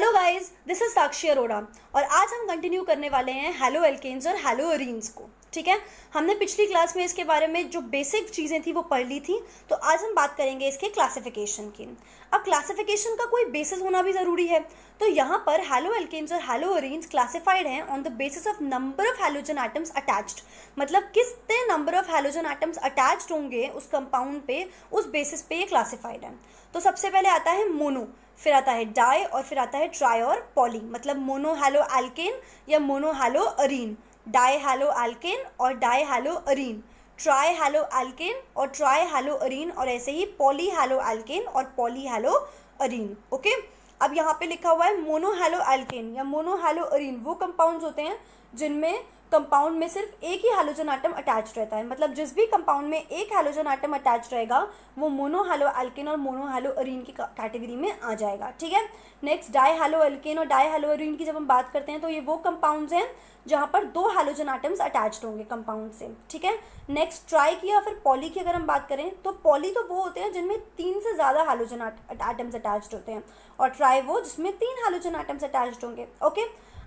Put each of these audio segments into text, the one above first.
Hello guys, this is साक्षी अरोड़ा और आज हम कंटिन्यू करने वाले हैं हैलो एल्केन्स और हैलो अरीन्स को। ठीक है, हमने पिछली क्लास में इसके बारे में जो बेसिक चीज़ें थी वो पढ़ ली थी, तो आज हम बात करेंगे इसके क्लासिफिकेशन की। अब क्लासिफिकेशन का कोई बेसिस होना भी ज़रूरी है, तो यहाँ पर हैलो एल्केन्स और हैलो अरीन्स क्लासिफाइड हैं on the basis of number of halogen atoms attached, मतलब कितने number of halogen atoms attached होंगे उस कंपाउंड पे, उस बेसिस पे ये क्लासिफाइड है। तो सबसे पहले आता है मोनो, फिर आता है डाई और फिर आता है ट्राई और पॉली, मतलब मोनो हैलो एल्केन या mono halo arene, di halo alkane और di halo arene, tri halo alkane और ट्राई हैलो अरीन, और ऐसे ही पॉली हैलो एल्केन और पॉली हैलो अरीन। ओके, अब यहाँ पे लिखा हुआ है मोनो हैलो एल्केन या मोनो हैलो अरीन वो कंपाउंड्स होते हैं जिनमें कंपाउंड में सिर्फ एक ही हैलोजन आटम अटैच रहता है, मतलब जिस भी कंपाउंड में एक हैलोजन आटम अटैच रहेगा वो मोनो हैलो एल्केन और मोनो हैलो अरीन की कैटेगरी में आ जाएगा। ठीक है, नेक्स्ट डाई हैलो एल्केन और डाई हैलो अरीन की जब हम बात करते हैं तो ये वो कंपाउंड्स हैं जहाँ पर दो हैलोजन आटम्स अटैच्ड होंगे कंपाउंड से। ठीक है, नेक्स्ट ट्राई की या फिर पॉली की अगर हम बात करें तो पॉली तो वो होते हैं जिनमें 3 से ज़्यादा हैलोजन आटम्स अटैच्ड होते हैं, और ट्राई वो जिसमें 3 हैलोजन आटम्स अटैच्ड होंगे। ओके,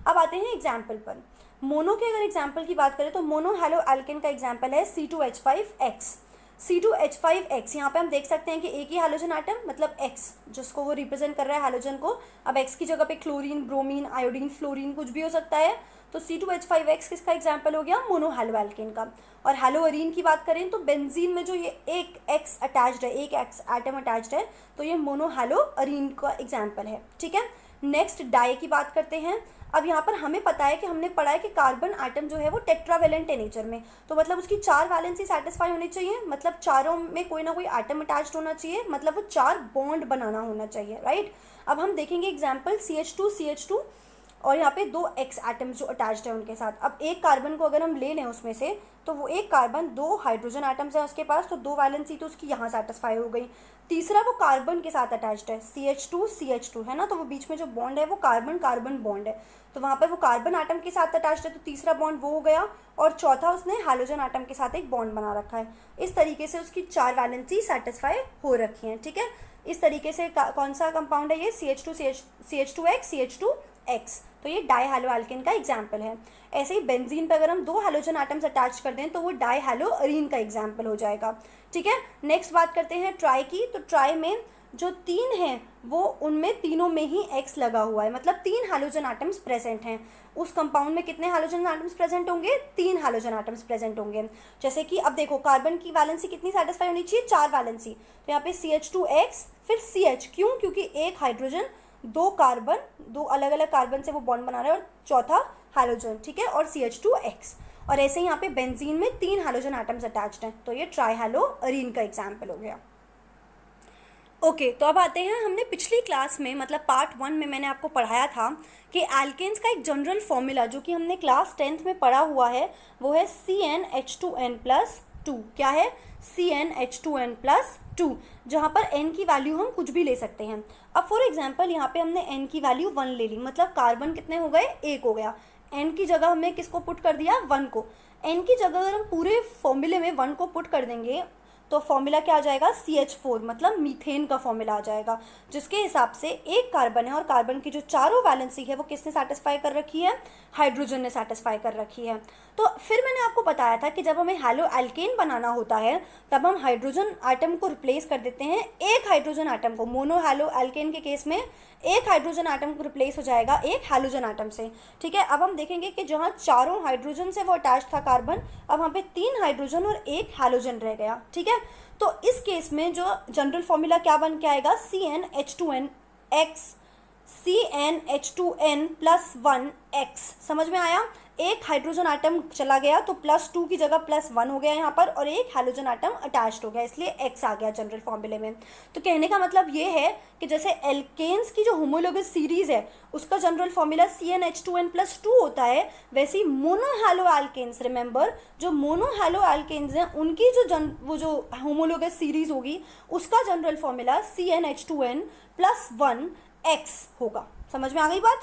अब आते हैं एग्जाम्पल पर। मोनो के अगर एग्जाम्पल की बात करें तो मोनो हैलो एल्केन का एग्जाम्पल है C2H5X। C2H5X यहाँ पे हम देख सकते हैं कि एक ही हैलोजन आटम, मतलब X जिसको वो रिप्रेजेंट कर रहा है हैलोजन को। अब X की जगह पे क्लोरीन, ब्रोमीन, आयोडीन, फ्लोरीन कुछ भी हो सकता है, तो C2H5X किसका एग्जाम्पल हो गया? मोनो हैलो एल्केन का। और हैलो अरीन की बात करें तो बेंजीन में जो ये एक X अटैच्ड है, एक X एटम अटैच्ड है, तो ये मोनो हैलो अरीन का एग्जाम्पल है। ठीक है, नेक्स्ट डाई की बात करते हैं। अब यहाँ पर हमें पता है कि हमने पढ़ा है कि कार्बन आटम जो है वो टेट्रावेलेंट है नेचर में, तो मतलब उसकी 4 वैलेंसी सेटिस्फाई होनी चाहिए, मतलब चारों में कोई ना कोई आटम अटैच्ड होना चाहिए, मतलब वो 4 बॉन्ड बनाना होना चाहिए। राइट, अब हम देखेंगे एग्जाम्पल CH2 और यहाँ पे 2 X एटम्स जो अटैच्ड है उनके साथ। अब एक कार्बन को अगर हम ले लें उसमें से, तो वो एक कार्बन 2 हाइड्रोजन एटम्स हैं उसके पास, तो 2 वैलेंसी तो उसकी यहाँ सेटिस्फाई हो गई। तीसरा वो कार्बन के साथ अटैच्ड है, CH2 है ना, तो वो बीच में जो बॉन्ड है वो कार्बन कार्बन बॉन्ड है, तो वहाँ पर वो कार्बन आटम के साथ अटैच्ड है, तो तीसरा बॉन्ड वो हो गया, और चौथा उसने हैलोजन आटम के साथ एक बॉन्ड बना रखा है। इस तरीके से उसकी 4 वैलेंसी सेटिस्फाई हो रखी हैं। ठीक है, इस तरीके से कौन सा कंपाउंड है ये? CH2X CH2X, तो ये डाई हैलो एल्केन का एग्जाम्पल है। ऐसे ही बेंजीन पर अगर हम 2 हैलोजन एटम्स अटैच कर दें तो वो डाई हैलो अरीन का एग्जाम्पल हो जाएगा। ठीक है, नेक्स्ट बात करते हैं ट्राई की। तो ट्राई में जो 3 हैं वो उनमें तीनों में ही X लगा हुआ है, मतलब 3 हैलोजन एटम्स प्रेजेंट हैं। उस कंपाउंड में कितने हैलोजन एटम्स प्रेजेंट होंगे? 3 हैलोजन एटम्स प्रेजेंट होंगे। जैसे कि अब देखो कार्बन की वैलेंसी कितनी सेटिस्फाई होनी चाहिए? 4 वैलेंसी, तो यहाँ पे CH2X फिर CH, क्यों? क्योंकि एक हाइड्रोजन, 2 कार्बन, 2 अलग अलग कार्बन से वो बॉन्ड बना रहा है, और चौथा हैलोजन। ठीक है, और CH2X, और ऐसे ही यहाँ पे बेंजीन में 3 हैलोजन एटम्स अटैच्ड हैं, तो ये ट्राई हैलो अरीन का एग्जाम्पल हो गया। ओके, तो अब आते हैं, हमने पिछली क्लास में मतलब पार्ट 1 में मैंने आपको पढ़ाया था कि एल्केन्स का एक जनरल फॉर्मूला जो कि हमने क्लास 10th में पढ़ा हुआ है वो है CnH2n+2। क्या है? CnH2n+2, जहाँ पर n की वैल्यू हम कुछ भी ले सकते हैं। अब फॉर एग्जांपल यहाँ पे हमने n की वैल्यू 1 ले ली, मतलब कार्बन कितने हो गए? 1 हो गया। n की जगह हमने किसको पुट कर दिया? 1 को। n की जगह अगर हम पूरे फॉर्मूले में 1 को पुट कर देंगे तो फॉर्मूला क्या आ जाएगा? CH4, मतलब मीथेन का फॉर्मूला आ जाएगा, जिसके हिसाब से एक कार्बन है और कार्बन की जो चारों वैलेंसी है वो किसने सेटिस्फाई कर रखी है? हाइड्रोजन ने सेटिस्फाई कर रखी है। तो फिर मैंने आपको बताया था कि जब हमें हैलो एल्केन बनाना होता है तब हम हाइड्रोजन आटम को रिप्लेस कर देते हैं एक हाइड्रोजन आटम को। मोनो हैलो एल्केन के केस में एक हाइड्रोजन आटम को रिप्लेस हो जाएगा एक हैलोजन आटम से। ठीक है, अब हम देखेंगे कि जहाँ चारों हाइड्रोजन से वो अटैच था कार्बन, अब वहाँ पे 3 हाइड्रोजन और एक हैलोजन रह गया। ठीक है, तो इस केस में जो जनरल फॉर्मूला क्या बन के आएगा? CnH2n+1x। समझ में आया? एक हाइड्रोजन आटम चला गया तो +2 की जगह +1 हो गया यहाँ पर, और एक हैलोजन आटम अटैच्ड हो गया, इसलिए X आ गया जनरल फॉर्मूले में। तो कहने का मतलब ये है कि जैसे एल्केन्स की जो होमोलोगस सीरीज है उसका जनरल फॉर्मूला CnH2n+2 होता है, वैसे ही मोनो हैलो एल्केन्स, रिमेंबर जो मोनो हैलो एल्केन्स हैं उनकी वो जो होमोलोगस सीरीज होगी उसका जनरल फॉर्मूला CnH2n+1x होगा। समझ में आ गई बात?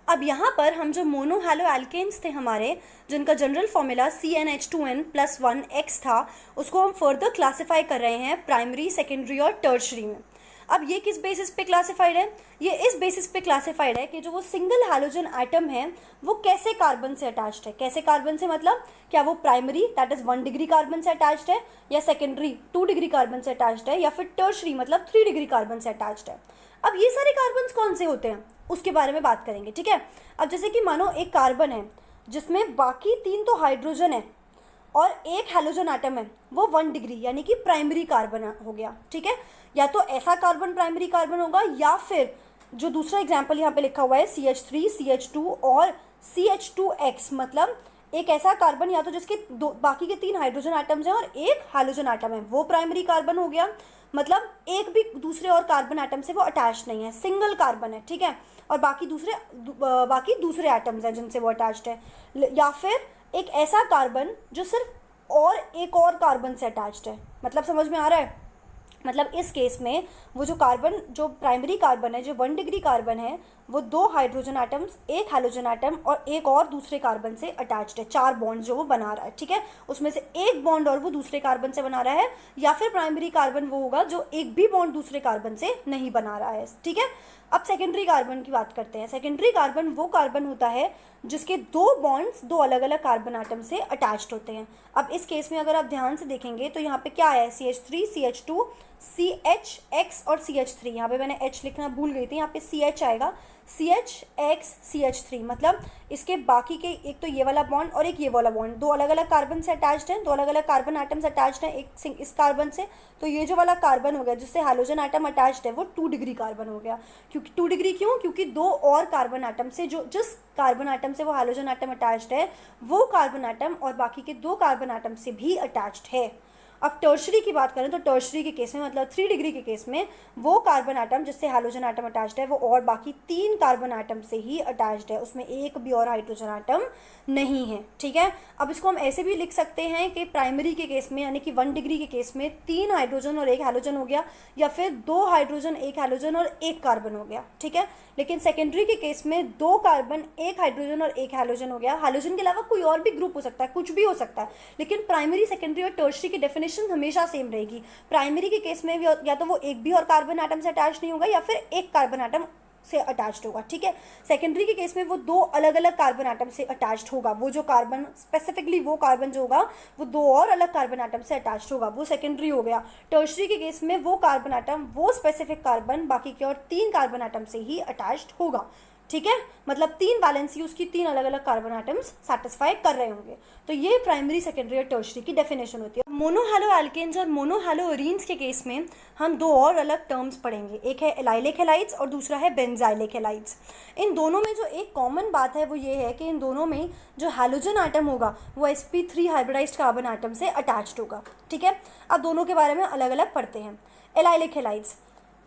अब यहाँ पर हम जो मोनो हैलो एल्केन्स थे हमारे, जिनका जनरल फॉर्मूला CnH2n+1x था, उसको हम फर्दर क्लासीफाई कर रहे हैं प्राइमरी, सेकेंडरी और टर्शरी में। अब ये किस बेसिस पे क्लासिफाइड है? ये इस बेसिस पे क्लासिफाइड है कि जो वो सिंगल हैलोजन एटम है वो कैसे कार्बन से अटैच्ड है। कैसे कार्बन से मतलब क्या वो primary that is 1 degree carbon से अटैच्ड है, या सेकेंडरी 2 डिग्री कार्बन से अटैच्ड है, या फिर टर्शरी मतलब 3 डिग्री कार्बन से अटैच्ड है। अब ये सारे कार्बन कौन से होते हैं उसके बारे में बात करेंगे, ठीक है। अब जैसे कि मानो एक कार्बन है जिसमें बाकी 3 तो हाइड्रोजन है और एक हैलोजन एटम है, वो 1 डिग्री यानी कि प्राइमरी कार्बन हो गया, ठीक है। या तो ऐसा कार्बन प्राइमरी कार्बन होगा, या फिर जो दूसरा एग्जाम्पल यहाँ पे लिखा हुआ है CH3 CH2 और CH2X, मतलब एक ऐसा कार्बन या तो जिसके बाकी के 3 हाइड्रोजन एटम्स हैं और एक हैलोजन एटम है, वो प्राइमरी कार्बन हो गया। मतलब एक भी दूसरे और कार्बन एटम से वो अटैच नहीं है, सिंगल कार्बन है, ठीक है। और बाकी दूसरे एटम्स हैं जिनसे वो अटैच्ड है। या फिर एक ऐसा कार्बन जो सिर्फ और एक और कार्बन से अटैच्ड है। मतलब समझ में आ रहा है? मतलब इस केस में वो जो कार्बन जो प्राइमरी कार्बन है जो 1 डिग्री कार्बन है वो 2 हाइड्रोजन एटम्स, एक हैलोजन एटम और एक और दूसरे कार्बन से अटैच्ड है। 4 बॉन्ड जो वो बना रहा है, ठीक है। उसमें से एक बॉन्ड और वो दूसरे कार्बन से बना रहा है, या फिर प्राइमरी कार्बन वो होगा जो एक भी बॉन्ड दूसरे कार्बन से नहीं बना रहा है, ठीक है। अब सेकेंडरी कार्बन की बात करते हैं। सेकेंडरी कार्बन वो कार्बन होता है जिसके 2 बॉन्ड्स 2 अलग अलग कार्बन एटम से अटैच्ड होते हैं। अब इस केस में अगर आप ध्यान से देखेंगे तो यहाँ पे क्या है, CH3 CH2 CHX और CH3। यहाँ पे मैंने H लिखना भूल गई थी, यहाँ पे CH आएगा, CHX CH3। मतलब इसके बाकी के एक तो ये वाला बॉन्ड और एक ये वाला बॉन्ड 2 अलग अलग कार्बन से अटैच्ड हैं, 2 अलग अलग कार्बन एटम से अटैच्ड हैं एक इस कार्बन से। तो ये जो वाला कार्बन हो गया जिससे हैलोजन एटम अटैच्ड है वो 2 डिग्री कार्बन हो गया। क्योंकि 2 डिग्री क्यों? क्योंकि 2 और कार्बन एटम से जो जिस कार्बन एटम से वो हैलोजन एटम अटैच्ड है वो कार्बन एटम और बाकी के 2 कार्बन एटम से भी अटैच्ड है। अब टर्शरी की बात करें तो टर्शरी के केस में मतलब 3 डिग्री के केस में वो कार्बन एटम जिससे हैलोजन एटम अटैच्ड है वो और बाकी 3 कार्बन एटम से ही अटैच्ड है, उसमें एक भी और हाइड्रोजन एटम नहीं है, ठीक है। अब इसको हम ऐसे भी लिख सकते हैं कि प्राइमरी के केस में यानी कि 1 डिग्री के केस में 3 हाइड्रोजन और 1 हैलोजन हो गया, या फिर 2 हाइड्रोजन 1 हैलोजन और 1 कार्बन हो गया, ठीक है। लेकिन सेकेंडरी के केस में 2 कार्बन 1 हाइड्रोजन और 1 हैलोजन हो गया। हैलोजन के अलावा कोई और भी ग्रुप हो सकता है, कुछ भी हो सकता है, लेकिन प्राइमरी सेकेंडरी और टर्शरी की डेफिनेशन हमेशा सेम रहेगी। प्राइमरी के केस में या तो वो एक भी और कार्बन एटम से अटैच नहीं होगा या फिर एक कार्बन एटम से अटैच्ड होगा, ठीक है। सेकेंडरी के केस में वो 2 अलग अलग कार्बन एटम से अटैच्ड होगा, वो जो कार्बन स्पेसिफिकली वो कार्बन जो होगा वो 2 और अलग कार्बन एटम से अटैच्ड होगा, वो सेकेंडरी हो गया। टर्शरी के केस में वो कार्बन एटम वो स्पेसिफिक कार्बन बाकी के और 3 कार्बन एटम से ही अटैच्ड होगा, ठीक है। मतलब 3 वैलेंसी उसकी 3 अलग अलग कार्बन एटम्स सेटिस्फाई कर रहे होंगे। तो ये प्राइमरी सेकेंडरी और टर्शरी की डेफिनेशन होती है। मोनोहैलो एल्केन्स और मोनोहैलो एरीन्स के केस में हम 2 और अलग टर्म्स पढ़ेंगे, एक है एलाइलिक हैलाइड्स और दूसरा है बेंजाइलिक हैलाइड्स। इन दोनों में जो एक कॉमन बात है वो ये है कि इन दोनों में जो हैलोजन एटम होगा वो sp3 हाइब्रिडाइज्ड कार्बन एटम से अटैच्ड होगा, ठीक है। अब दोनों के बारे में अलग अलग पढ़ते हैं। Allylic halides,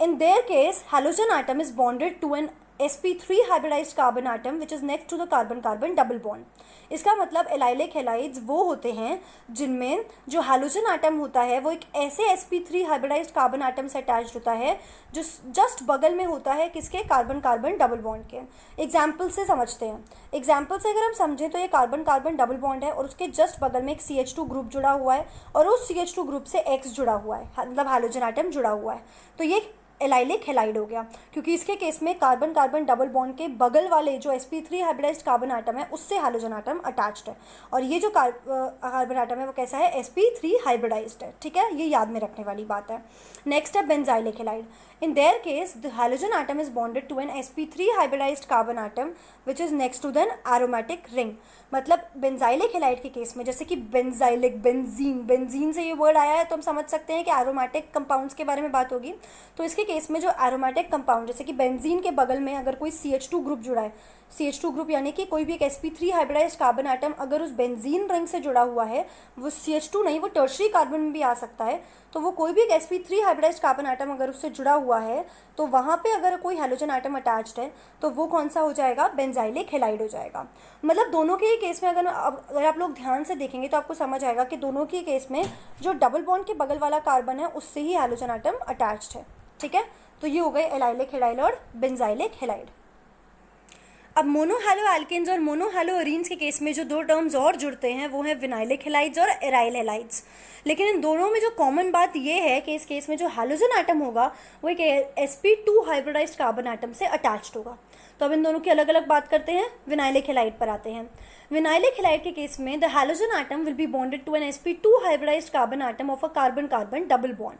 in their case halogen atom is bonded to an sp3 hybridized carbon atom which is next to the carbon carbon double bond। इसका मतलब एलाइलिक हैलाइड्स वो होते हैं जिनमें जो हैलोजन एटम होता है वो एक ऐसे sp3 हाइब्रिडाइज्ड कार्बन एटम से अटैच्ड होता है जो जस्ट बगल में होता है किसके, कार्बन कार्बन डबल बॉन्ड के। एग्जाम्पल से समझते हैं। एग्जाम्पल से अगर हम समझें तो ये कार्बन कार्बन डबल बॉन्ड है और उसके जस्ट बगल में एक CH2 ग्रुप जुड़ा हुआ है और उस CH2 ग्रुप से X जुड़ा हुआ है, मतलब हैलोजन एटम जुड़ा हुआ है। तो ये एलाइलिक हैलाइड हो गया, क्योंकि इसके केस में कार्बन कार्बन डबल बॉन्ड के बगल वाले जो sp3 हाइब्रिडाइज्ड कार्बन एटम है उससे हैलोजन एटम अटैच्ड है, और ये जो कार्बन एटम है वो कैसा है, sp3 हाइब्रिडाइज्ड है, ठीक है। ये याद में रखने वाली बात है। नेक्स्ट है benzylic halide. In their case, the halogen atom is bonded to an sp3 hybridized carbon atom which is next to the aromatic ring। मतलब बेंजाइलिक हैलाइड के केस में जैसे कि बेंजाइलिक, बेंजीन से ये वर्ड आया है तो हम समझ सकते हैं कि एरोमेटिक कंपाउंड्स के बारे में बात होगी। तो इसके केस में जो एरोमेटिक कंपाउंड जैसे कि बेंजीन के बगल में अगर कोई CH2 ग्रुप जुड़ा है, CH2 ग्रुप यानी कि कोई भी एक sp3 हाइब्रिडाइज्ड कार्बन एटम अगर उस बेंजीन रिंग से जुड़ा हुआ है, वो CH2 नहीं वो टर्शरी कार्बन में भी आ सकता है, तो वो कोई भी एक sp3 हाइब्रिडाइज्ड कार्बन एटम अगर उससे जुड़ा हुआ है तो वहाँ पे अगर कोई हैलोजन एटम अटैच्ड है तो वो कौन सा हो जाएगा, बेंजाइलिक हैलाइड हो जाएगा। मतलब दोनों के ही केस में अगर आप लोग ध्यान से देखेंगे तो आपको समझ आएगा कि दोनों के केस में जो डबल बॉन्ड के बगल वाला कार्बन है उससे ही हैलोजन एटम अटैच्ड है, ठीक है। तो ये हो गए एलाइलिक हैलाइड और बेंजाइलिक हैलाइड। अब मोनो हैलो एल्केन्स और मोनो हैलो अरीन्स के केस में जो दो टर्म्स और जुड़ते हैं वो है विनाइलिक हैलाइड्स और एराइल हैलाइड्स। लेकिन इन दोनों में जो कॉमन बात ये है कि इस केस में जो हैलोजन एटम होगा वो एक sp2 हाइब्रिडाइज्ड कार्बन एटम से अटैच्ड होगा। तो अब इन दोनों की अलग अलग बात करते हैं। विनाइलिक हैलाइड पर आते हैं। विनाइलिक हैलाइड के केस में the halogen atom will be bonded to an sp2 hybridised carbon atom of a carbon carbon double bond.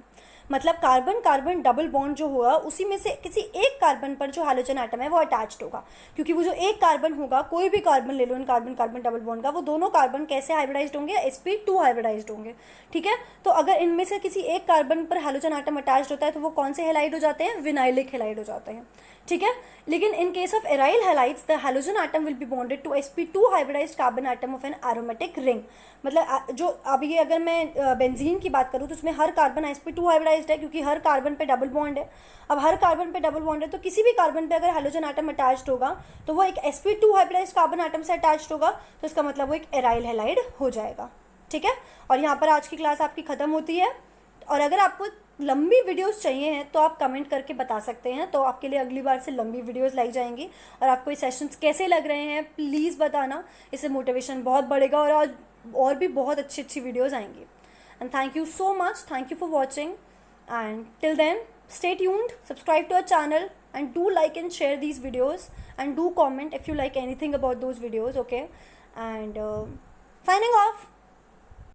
मतलब कार्बन कार्बन डबल बॉन्ड जो होगा उसी में से किसी एक कार्बन पर जो हैलोजन एटम है वो अटैच्ड होगा, क्योंकि वो जो एक कार्बन होगा, कोई भी कार्बन ले लो इन कार्बन कार्बन डबल बॉन्ड का, वो दोनों कार्बन कैसे हाइब्रिडाइज्ड होंगे, sp2 हाइब्रिडाइज्ड होंगे। ठीक है, तो अगर इनमें से किसी एक कार्बन पर हैलोजन एटम अटैच्ड होता है तो वो कौन से हैलाइड हो जाते हैं, विनाइलिक हैलाइड हो जाते हैं। ठीक है, लेकिन in case of aryl halides the halogen atom will be bonded to sp2 hybridised carbon atom of an aromatic ring. मतलब जो अब ये अगर मैं बेंजीन की बात करूँ तो उसमें हर कार्बन sp2 हाइब्रिडाइज्ड है, क्योंकि हर कार्बन पे डबल बॉन्ड है। अब हर कार्बन पे डबल बॉन्ड है तो किसी भी कार्बन पे अगर हैलोजन एटम अटैच्ड होगा तो वो एक sp2 हाइब्रिडाइज्ड कार्बन एटम से अटैच्ड होगा, तो इसका मतलब वो एक एराइल हैलाइड हो जाएगा। ठीक है, और यहाँ पर आज की क्लास आपकी ख़त्म होती है। और अगर आपको लंबी वीडियोस चाहिए हैं तो आप कमेंट करके बता सकते हैं, तो आपके लिए अगली बार से लंबी वीडियोस लाई जाएंगी। और आपको ये सेशंस कैसे लग रहे हैं प्लीज़ बताना, इससे मोटिवेशन बहुत बढ़ेगा और आज और भी बहुत अच्छी अच्छी वीडियोस आएंगी। And thank you so much, thank you for watching, and till then stay tuned, subscribe to our channel, and do like and share these videos, and do comment if you like anything about those videos. Okay, and signing off.